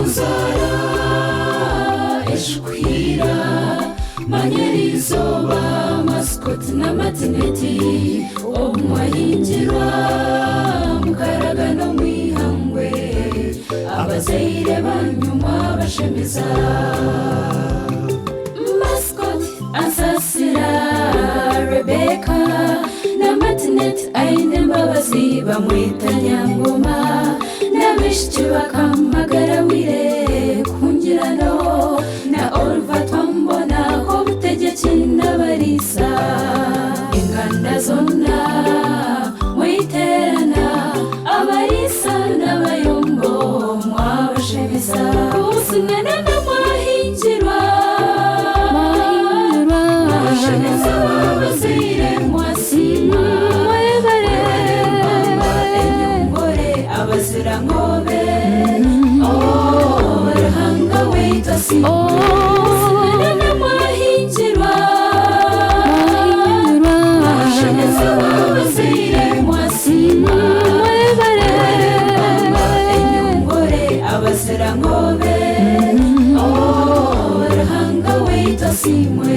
kuzara eshkwira manyerizoba mascot na matineti omwahingirwa mukaraga no mwihangwe abazaire banyuma bashemeza mascot asasira Rebecca na matineti aine mbabazi bamwita Nyangoma n'abishiki bakamagara wire kungirano na Oliver twambona ko butegeki n'abarisa inganda zonna mwiterana abarisa n'abayombo mwabashemeza usingana n'amahingirwa mwabashemeza wabazire mwasima abazira ngobe rahanga wita sinana mwahingirwa mwashemeza wabazire mwasima enyongore abazira ngobe rahanga wita simwe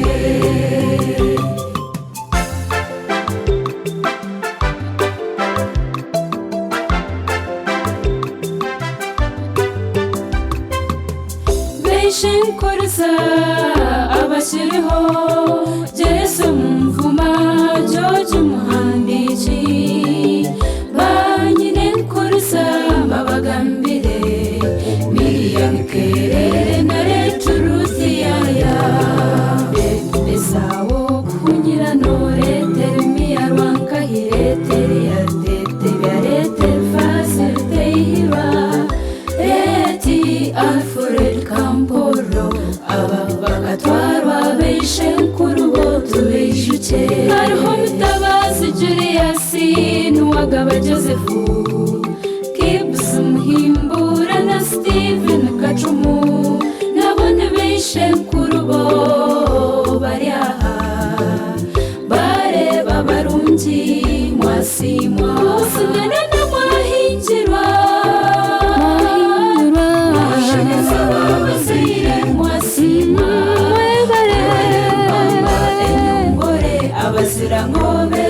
Shinkurza abashiriho Jesu mvuma George muhandiki banyine nkurza babagambire Miriam Kerere na Returuthia ya besawo kunyira nore termia rwanka hiretere ya tete byarete fasirte hiba eti Alfred Kamporo abakatwarwa beshe kurubo tubeshuke hariho Mutabazi Julius n'uwagaba Josephu Gibbs Muhimbura na Steven Kacumu nabone beshe kurubo bari aha bareba barungi mwasimwa usingana n'amahingirwa abazira ngobe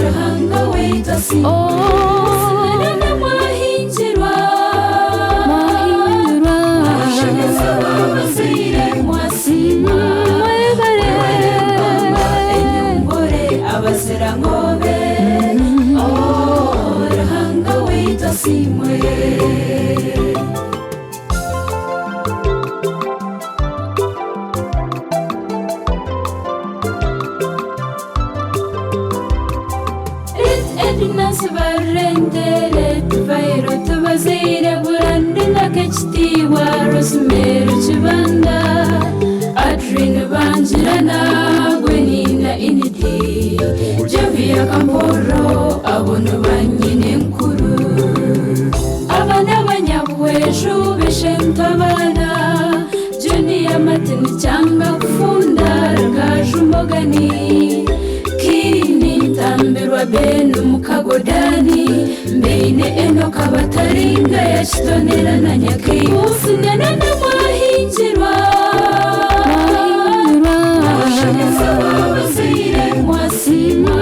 rahanga wita sinana mwahingirwa mwashemeza wabazire mwasima enyongore abazira ngobe rahanga wita simwe Nasvarendere tuvairo tuvazire burande nakechti wa Rosemary Chibanda Adrien Banjirana Gwenina Inidi Javia Kamporo abono banyine nkuru abana banyabwejo beshentabana Junior Martin cyanga kufunda ragajumogani tambirwa benu mukagodani mbene enoka bataringa yashitonera na nyaki usingana n'amahingirwa mwashemeza wabazire mwasima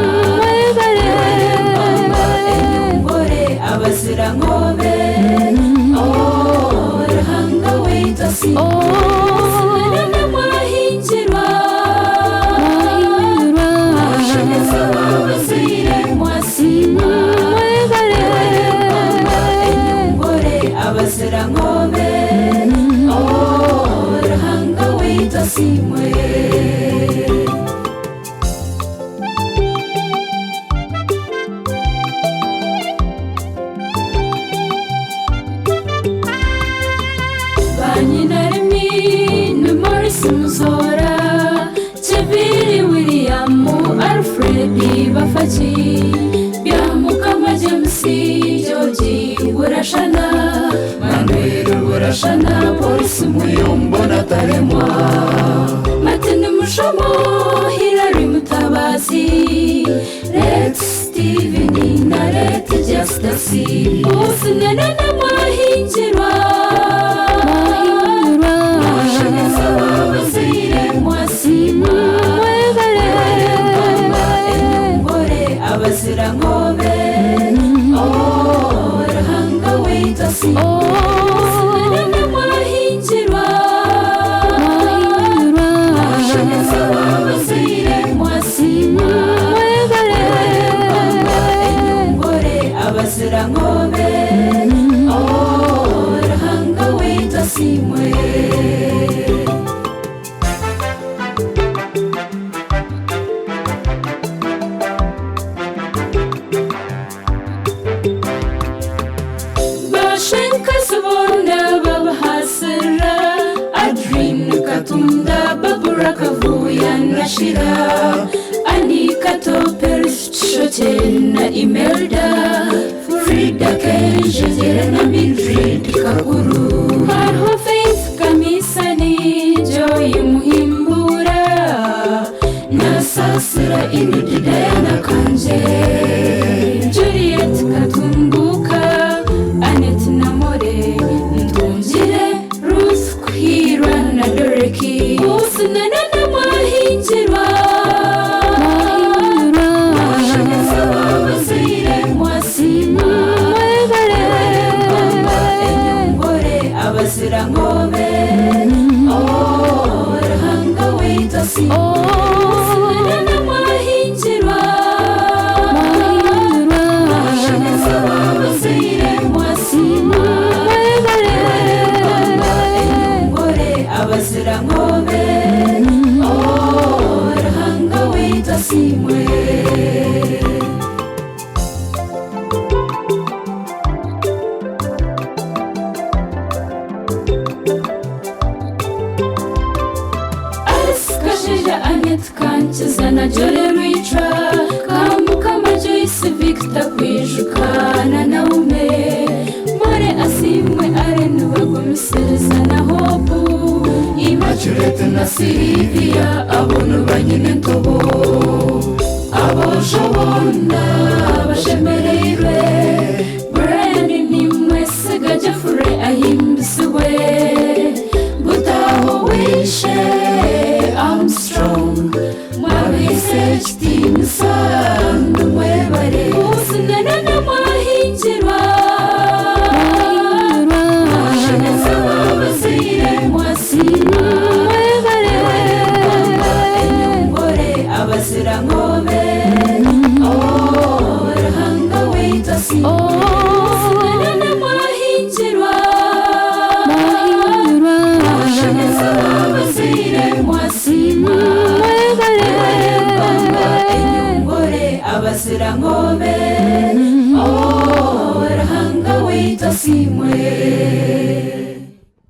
enyongore abazira ngobe rahanga wita usingana n'amahingirwa mwasima enyongore abazira ngobe rahanga wita simwe banyinarimi Morris Musora Cheviri William Alfred Bafaji Byamukama James George Burashana Manuel Burashana Polisi Muyombo Nataremwa Martin Mushomo Hilary Mutabazi Rex Steven na Ret Stasi usinana na mahingirwa Mwashagaza wabazire mwasima Mwebaremba enyongore abazira nkobe Rahanga witasi usinana na mahingirwa Mwashagaza wabazire mwasima abazira nkobe Rahanga witasimwe Bashenka sabona babahasira Adrin katunda babura kavuya nashira Anika topers shotena Imelda Frida Kenji na Mildred Kakuru Hariho Faith Kamisani Joy Muhimbura Nasasira Inudi Diana Kanje Juliet Katumbuka Annette Namore Ntungire Ruth Kuhira na Doreki Usinana na mahingirwa Mwashagaza wabazire mwasima abazira nkobe Rahanga witasi usinana na mahingirwa Mwashagaza wabazire mwasima enyongore abazira nkobe Rahanga witasimwe Annette Kankiza na Jolly Richa Kamukama Joyce Victor Kwijukana na Ume More Asimwe Arene Bagumisiriza na Hopu Immaculate na Sylvia Abonu banyine ntobo Abojobona bashemereirwe Brandi nimwese Gajafure ahimbisiwe Gutaho wishe Armstrong Mwabisearch team Sandu mwebare usinana na mahingirwa Mwashagaza wabazire mwasima Mwebaremba enyongore abazira nkobe Rahanga witasi usinana na mahingirwa Mwashagaza wabazire mwasima abazira nkobe